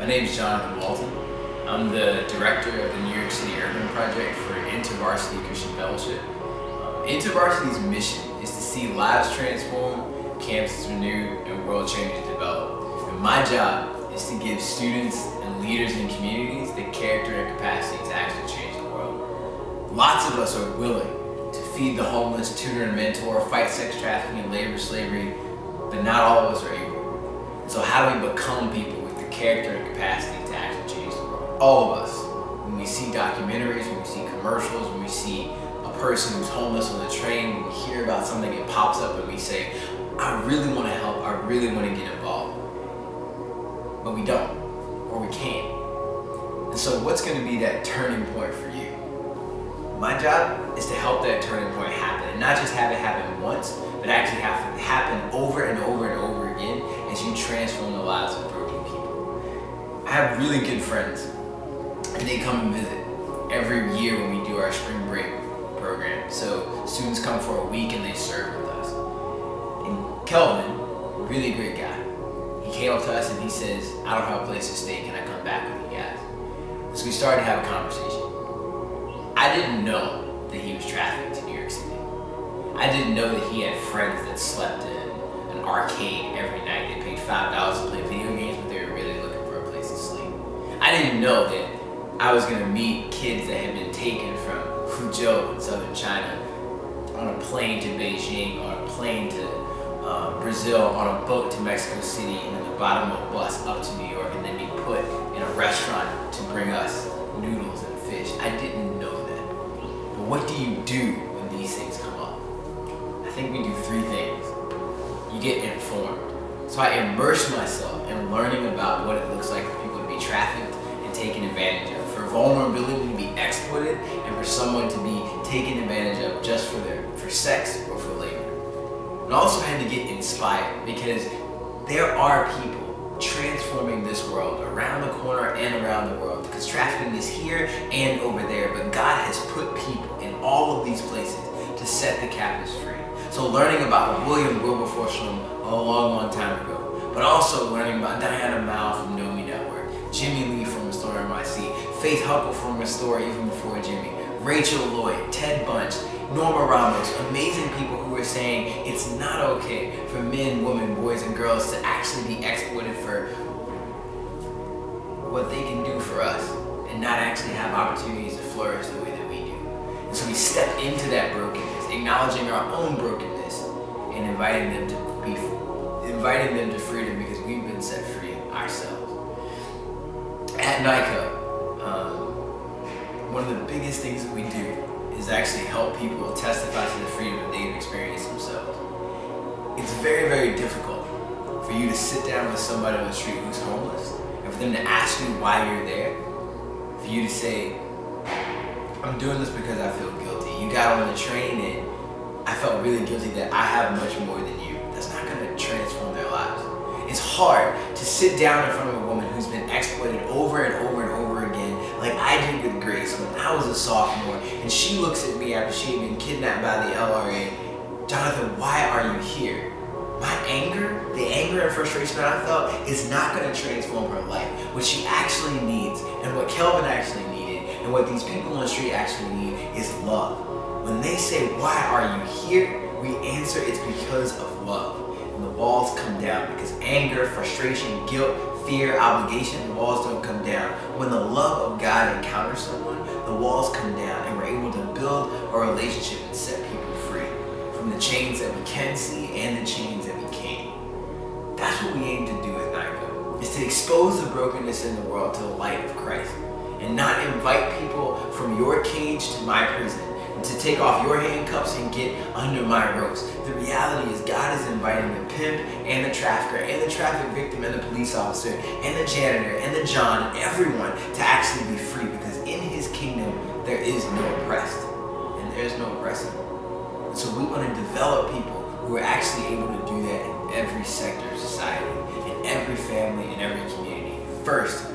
My name is Jonathan Walton. I'm the director of the New York City Urban Project for InterVarsity Christian Fellowship. InterVarsity's mission is to see lives transformed, campuses renewed, and world changes develop. And my job is to give students and leaders in communities the character and capacity to actually change the world. Lots of us are willing to feed the homeless, tutor and mentor, fight sex trafficking and labor slavery, but not all of us are able. And so how do we become people with the character and capacity to actually change the world? All of us. When we see documentaries, when we see commercials, when we see a person who's homeless on the train, when we hear about something that pops up and we say, I really want to help, I really want to get involved. But we don't, or we can't. And so what's going to be that turning point for you? My job is to help that turning point happen, and not just have it happen once, but actually have it happen over and over and over again as you transform the lives of broken people. I have really good friends, and they come and visit every year when we do our spring break program. So students come for a week and they serve with us. And Kelvin, really great guy, he came up to us and he says, I don't have a place to stay, can I come back with you guys? So we started to have a conversation. I didn't know that he was trafficked to New York City. I didn't know that he had friends that slept in an arcade every night. They paid $5 to play video games, but they were really looking for a place to sleep. I didn't know that I was gonna meet kids that had been taken from Fuzhou in southern China on a plane to Beijing, on a plane to Brazil, on a boat to Mexico City, and in the bottom of a bus up to New York, and then be put in a restaurant to bring us noodles and fish. I didn't know that. But what do you do when these things come up? I think we do three things. You get informed. So I immerse myself in learning about what it looks like for people to be trafficked and taken advantage of, for vulnerability to be exploited, and for someone to be taken advantage of just for sex or for labor. And I also had to get inspired, because there are people transforming this world around the corner and around the world, because trafficking is here and over there, but God has put people in all of these places to set the captives free. So learning about William Wilberforce from a long time ago, but also learning about Diana Mao from Know Me Network, Jimmy Lee from Restore NYC, Faith Huckle from Restore even before Jimmy, Rachel Lloyd, Ted Bunch, Norma Ramos, amazing people who are saying it's not okay for men, women, boys, and girls to actually be exploited for what they can do for us and not actually have opportunities to flourish the way that we do. And so we step into that brokenness, acknowledging our own brokenness and inviting them to freedom, because we've been set free ourselves. At NICO, one of the biggest things that we do is actually help people testify to the freedom that they've experienced themselves. It's very, very difficult for you to sit down with somebody on the street who's homeless, and for them to ask you why you're there, for you to say, I'm doing this because I feel guilty. You got on the train and I felt really guilty that I have much more than you. That's not gonna transform their lives. It's hard to sit down in front of a woman who's been exploited over and over and over again, like I did with Grace when I was a sophomore, and she looks at me after she had been kidnapped by the LRA. Jonathan, why are you here? My anger, the anger and frustration that I felt, is not going to transform her life. What she actually needs, and what Kelvin actually needed, and what these people on the street actually need, is love. When they say, why are you here? We answer, it's because of love. And the walls come down, because anger, frustration, guilt, fear, obligation, the walls don't come down. When the love of God encounters someone, the walls come down, and we're able to build a relationship and set people free from the chains that we can see and the chains that we can't. That's what we aim to do with NICO, is to expose the brokenness in the world to the light of Christ, and not invite people from your cage to my prison, and to take off your handcuffs and get under my ropes. The reality is God is inviting the pimp and the trafficker and the traffic victim and the police officer and the janitor and the John and everyone to actually be free, because in his kingdom there is no oppressed and there is no oppressor. And so we want to develop people who are actually able to do that in every sector of society, in every family, in every community. First,